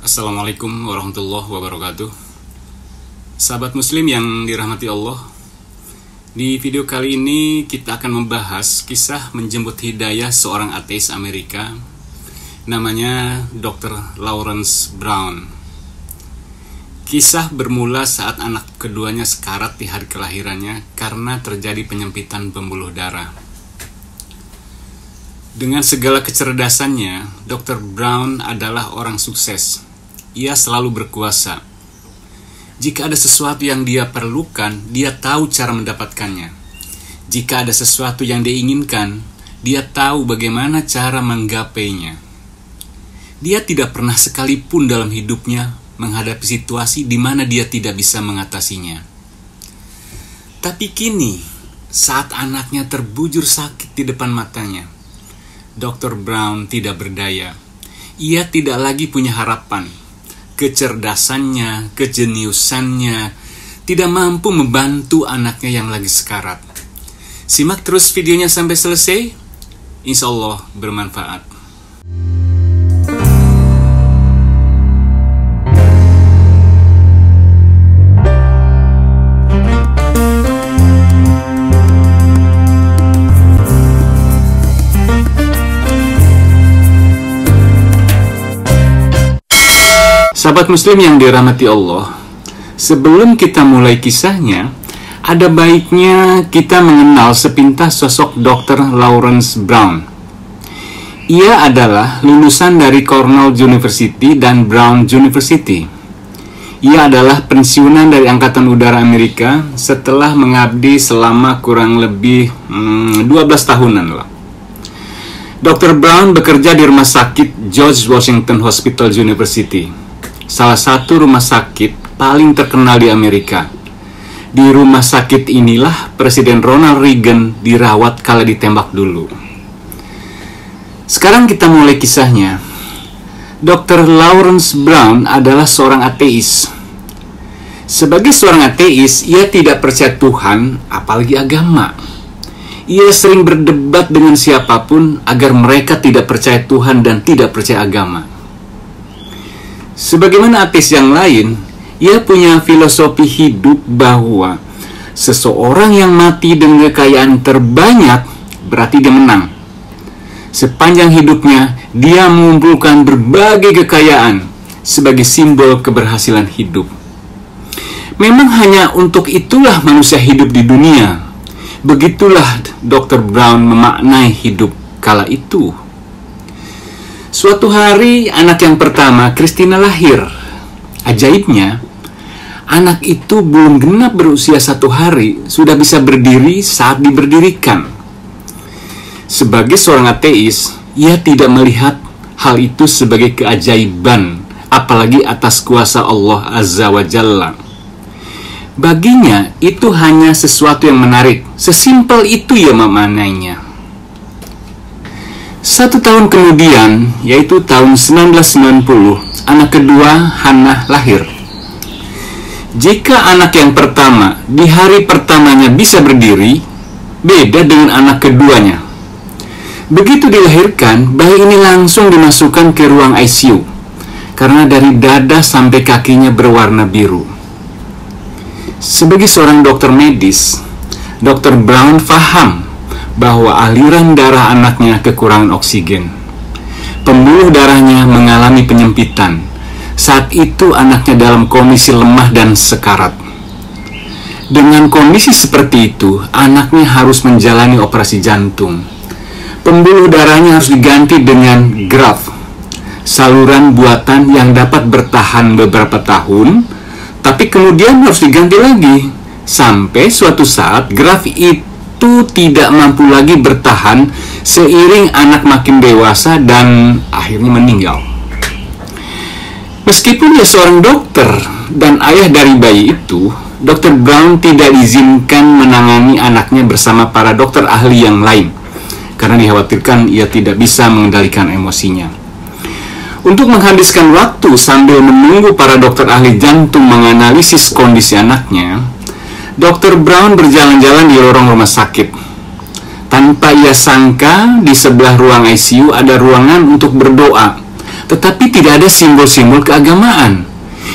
Assalamualaikum warahmatullahi wabarakatuh. Sahabat muslim yang dirahmati Allah, di video kali ini kita akan membahas kisah menjemput hidayah seorang ateis Amerika, namanya Dr. Lawrence Brown. Kisah bermula saat anak keduanya sekarat di hari kelahirannya karena terjadi penyempitan pembuluh darah. Dengan segala kecerdasannya, Dr. Brown adalah orang sukses. Ia selalu berkuasa. Jika ada sesuatu yang dia perlukan, dia tahu cara mendapatkannya. Jika ada sesuatu yang dia inginkan, dia tahu bagaimana cara menggapainya. Dia tidak pernah sekalipun dalam hidupnya menghadapi situasi di mana dia tidak bisa mengatasinya. Tapi kini, saat anaknya terbujur sakit di depan matanya, Dr. Brown tidak berdaya. Ia tidak lagi punya harapan. Kecerdasannya, kejeniusannya tidak mampu membantu anaknya yang lagi sekarat. Simak terus videonya sampai selesai. Insya Allah bermanfaat. Sahabat muslim yang dirahmati Allah, sebelum kita mulai kisahnya, ada baiknya kita mengenal sepintas sosok Dr. Lawrence Brown. Ia adalah lulusan dari Cornell University dan Brown University. Ia adalah pensiunan dari Angkatan Udara Amerika setelah mengabdi selama kurang lebih 12 tahunan lah. Dr. Brown bekerja di rumah sakit George Washington Hospital University, salah satu rumah sakit paling terkenal di Amerika. Di rumah sakit inilah Presiden Ronald Reagan dirawat kala ditembak dulu. Sekarang kita mulai kisahnya. Dr. Lawrence Brown adalah seorang ateis. Sebagai seorang ateis, ia tidak percaya Tuhan, apalagi agama. Ia sering berdebat dengan siapapun agar mereka tidak percaya Tuhan dan tidak percaya agama. Sebagaimana ateis yang lain, ia punya filosofi hidup bahwa seseorang yang mati dengan kekayaan terbanyak berarti dia menang. Sepanjang hidupnya, dia mengumpulkan berbagai kekayaan sebagai simbol keberhasilan hidup. Memang hanya untuk itulah manusia hidup di dunia. Begitulah Dr. Brown memaknai hidup kala itu. Suatu hari, anak yang pertama, Christina, lahir. Ajaibnya, anak itu belum genap berusia 1 hari, sudah bisa berdiri saat diberdirikan. Sebagai seorang ateis, ia tidak melihat hal itu sebagai keajaiban, apalagi atas kuasa Allah Azza wa Jalla. Baginya, itu hanya sesuatu yang menarik. Sesimpel itu ia memaknainya. 1 tahun kemudian, yaitu tahun 1990, anak kedua, Hannah, lahir. Jika anak yang pertama di hari pertamanya bisa berdiri, beda dengan anak keduanya. Begitu dilahirkan, bayi ini langsung dimasukkan ke ruang ICU, karena dari dada sampai kakinya berwarna biru. Sebagai seorang dokter medis, Dr. Brown faham bahwa aliran darah anaknya kekurangan oksigen. Pembuluh darahnya mengalami penyempitan. Saat itu anaknya dalam kondisi lemah dan sekarat. Dengan kondisi seperti itu, anaknya harus menjalani operasi jantung. Pembuluh darahnya harus diganti dengan graft, saluran buatan yang dapat bertahan beberapa tahun, tapi kemudian harus diganti lagi. Sampai suatu saat graft itu tidak mampu lagi bertahan seiring anak makin dewasa dan akhirnya meninggal. Meskipun dia seorang dokter dan ayah dari bayi itu, Dr. Brown tidak diizinkan menangani anaknya bersama para dokter ahli yang lain karena dikhawatirkan ia tidak bisa mengendalikan emosinya. Untuk menghabiskan waktu sambil menunggu para dokter ahli jantung menganalisis kondisi anaknya, Dr. Brown berjalan-jalan di lorong rumah sakit. Tanpa ia sangka, di sebelah ruang ICU ada ruangan untuk berdoa. Tetapi tidak ada simbol-simbol keagamaan.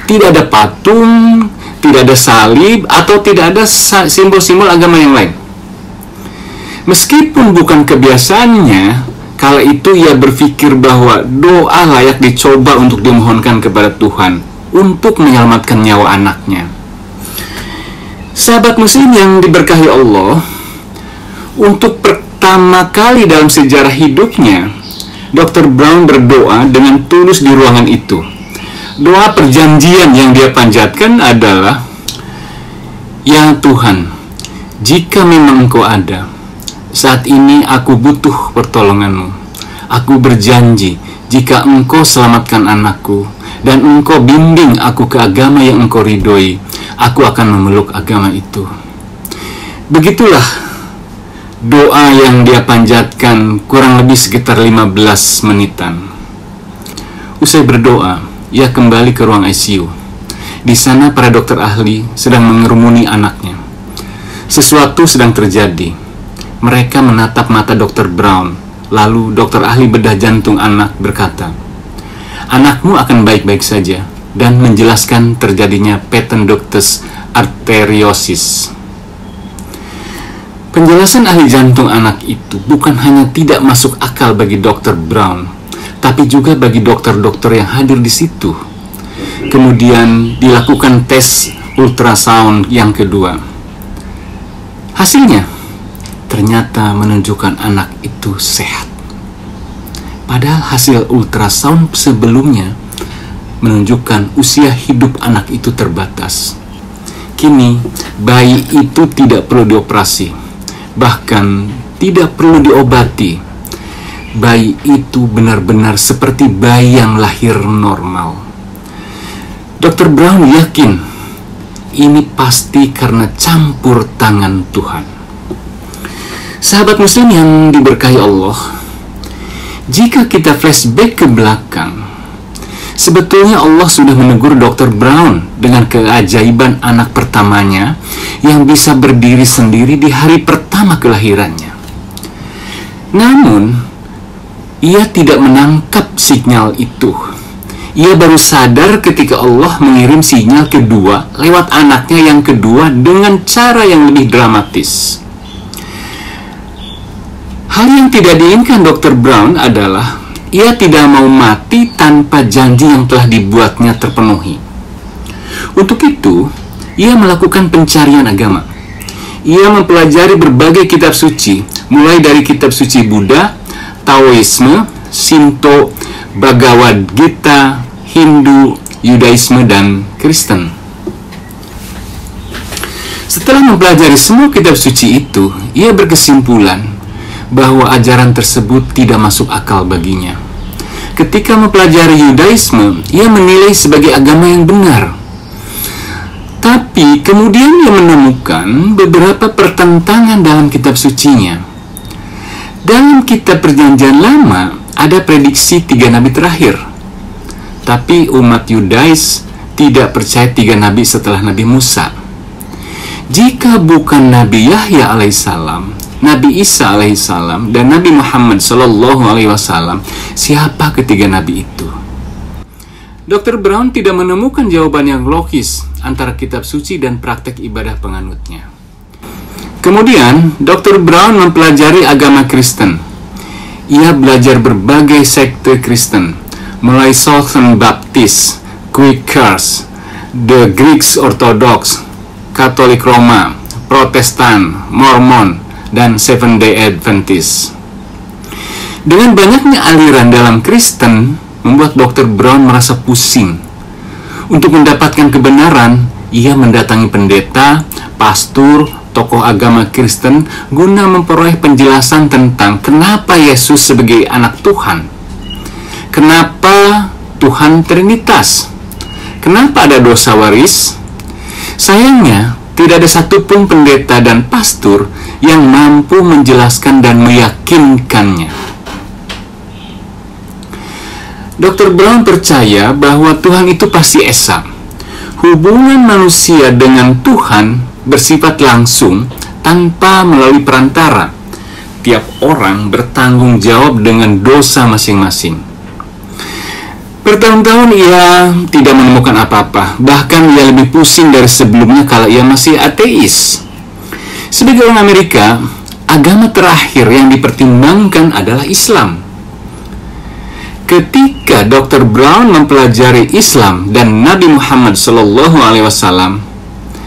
Tidak ada patung, tidak ada salib, atau tidak ada simbol-simbol agama yang lain. Meskipun bukan kebiasaannya, kala itu ia berpikir bahwa doa layak dicoba untuk dimohonkan kepada Tuhan untuk menyelamatkan nyawa anaknya. Sahabat muslim yang diberkahi Allah, untuk pertama kali dalam sejarah hidupnya, Dr. Brown berdoa dengan tulus di ruangan itu. Doa perjanjian yang dia panjatkan adalah, "Ya Tuhan, jika memang Engkau ada, saat ini aku butuh pertolongan-Mu. Aku berjanji, jika Engkau selamatkan anakku, dan Engkau bimbing aku ke agama yang Engkau ridhoi, aku akan memeluk agama itu." Begitulah doa yang dia panjatkan kurang lebih sekitar 15 menitan. Usai berdoa, ia kembali ke ruang ICU. Di sana para dokter ahli sedang mengerumuni anaknya. Sesuatu sedang terjadi. Mereka menatap mata Dr. Brown. Lalu dokter ahli bedah jantung anak berkata, "Anakmu akan baik-baik saja," dan menjelaskan terjadinya patent ductus arteriosus. Penjelasan ahli jantung anak itu bukan hanya tidak masuk akal bagi Dr. Brown, tapi juga bagi dokter-dokter yang hadir di situ. Kemudian dilakukan tes ultrasound yang kedua. Hasilnya ternyata menunjukkan anak itu sehat. Padahal hasil ultrasound sebelumnya menunjukkan usia hidup anak itu terbatas. Kini bayi itu tidak perlu dioperasi, bahkan tidak perlu diobati. Bayi itu benar-benar seperti bayi yang lahir normal. Dr. Brown yakin ini pasti karena campur tangan Tuhan. Sahabat muslim yang diberkahi Allah, jika kita flashback ke belakang, sebetulnya Allah sudah menegur Dr. Brown dengan keajaiban anak pertamanya yang bisa berdiri sendiri di hari pertama kelahirannya. Namun, ia tidak menangkap sinyal itu. Ia baru sadar ketika Allah mengirim sinyal kedua lewat anaknya yang kedua dengan cara yang lebih dramatis. Hal yang tidak diinginkan Dr. Brown adalah ia tidak mau mati tanpa janji yang telah dibuatnya terpenuhi. Untuk itu, ia melakukan pencarian agama. Ia mempelajari berbagai kitab suci, mulai dari kitab suci Buddha, Taoisme, Shinto, Bhagavad Gita, Hindu, Yudaisme, dan Kristen. Setelah mempelajari semua kitab suci itu, ia berkesimpulan bahwa ajaran tersebut tidak masuk akal baginya. Ketika mempelajari Yudaisme, ia menilai sebagai agama yang benar. Tapi kemudian ia menemukan beberapa pertentangan dalam kitab sucinya. Dalam kitab Perjanjian Lama ada prediksi 3 nabi terakhir. Tapi umat Yudais tidak percaya 3 nabi setelah Nabi Musa. Jika bukan Nabi Yahya alaihissalam, Nabi Isa alaihissalam, dan Nabi Muhammad sallallahu alaihi wasallam, siapa ketiga nabi itu? Dr. Brown tidak menemukan jawaban yang logis antara kitab suci dan praktek ibadah penganutnya. Kemudian, Dr. Brown mempelajari agama Kristen. Ia belajar berbagai sekte Kristen, mulai Southern Baptist, Quakers, The Greeks Orthodox, Katolik Roma, Protestan, Mormon, dan Seventh-day Adventist. Dengan banyaknya aliran dalam Kristen membuat Dr. Brown merasa pusing. Untuk mendapatkan kebenaran, ia mendatangi pendeta, pastor, tokoh agama Kristen guna memperoleh penjelasan tentang kenapa Yesus sebagai anak Tuhan. Kenapa Tuhan Trinitas? Kenapa ada dosa waris? Sayangnya, tidak ada satupun pendeta dan pastor yang mampu menjelaskan dan meyakinkannya. Dr. Brown percaya bahwa Tuhan itu pasti esa. Hubungan manusia dengan Tuhan bersifat langsung tanpa melalui perantara. Tiap orang bertanggung jawab dengan dosa masing-masing. Bertahun-tahun ia tidak menemukan apa-apa. Bahkan ia lebih pusing dari sebelumnya kala ia masih ateis. Sebagai orang Amerika, agama terakhir yang dipertimbangkan adalah Islam. Ketika Dr. Brown mempelajari Islam dan Nabi Muhammad SAW,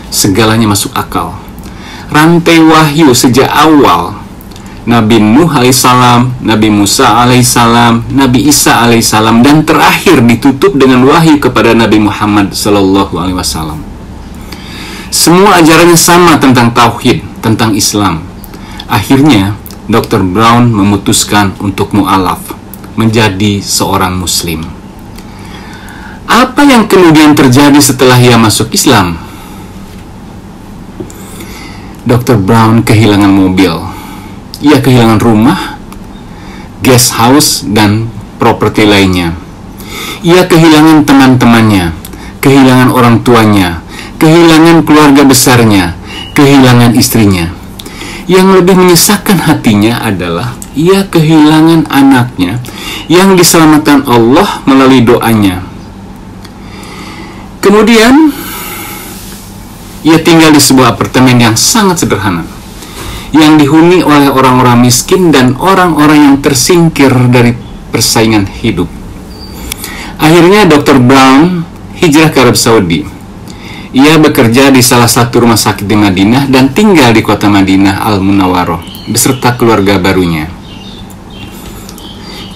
segalanya masuk akal. Rantai wahyu sejak awal, Nabi Nuh alaihissalam, Nabi Musa alaihissalam, Nabi Isa alaihissalam, dan terakhir ditutup dengan wahyu kepada Nabi Muhammad SAW. Semua ajarannya sama tentang tauhid, tentang Islam. Akhirnya, Dr. Brown memutuskan untuk mu'alaf, menjadi seorang Muslim. Apa yang kemudian terjadi setelah ia masuk Islam? Dr. Brown kehilangan mobil. Ia kehilangan rumah, guest house, dan properti lainnya. Ia kehilangan teman-temannya, kehilangan orang tuanya, kehilangan keluarga besarnya, kehilangan istrinya. Yang lebih menyesakkan hatinya adalah ia kehilangan anaknya yang diselamatkan Allah melalui doanya. Kemudian ia tinggal di sebuah apartemen yang sangat sederhana, yang dihuni oleh orang-orang miskin dan orang-orang yang tersingkir dari persaingan hidup. Akhirnya Dr. Brown hijrah ke Arab Saudi. Ia bekerja di salah satu rumah sakit di Madinah dan tinggal di kota Madinah Al-Munawwaroh beserta keluarga barunya.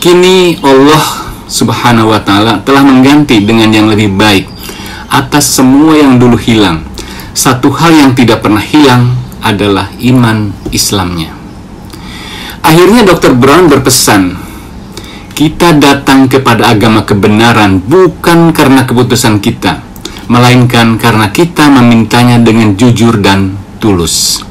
Kini Allah Subhanahu wa Ta'ala telah mengganti dengan yang lebih baik atas semua yang dulu hilang. Satu hal yang tidak pernah hilang adalah iman Islamnya. Akhirnya Dr. Brown berpesan, kita datang kepada agama kebenaran bukan karena keputusan kita, melainkan karena kita memintanya dengan jujur dan tulus.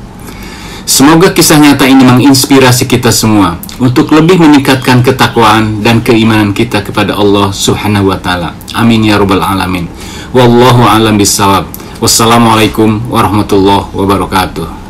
Semoga kisah nyata ini menginspirasi kita semua untuk lebih meningkatkan ketakwaan dan keimanan kita kepada Allah Subhanahu wa Ta'ala. Amin ya rabbal alamin. Wallahu a'lam bishawab. Wassalamualaikum warahmatullahi wabarakatuh.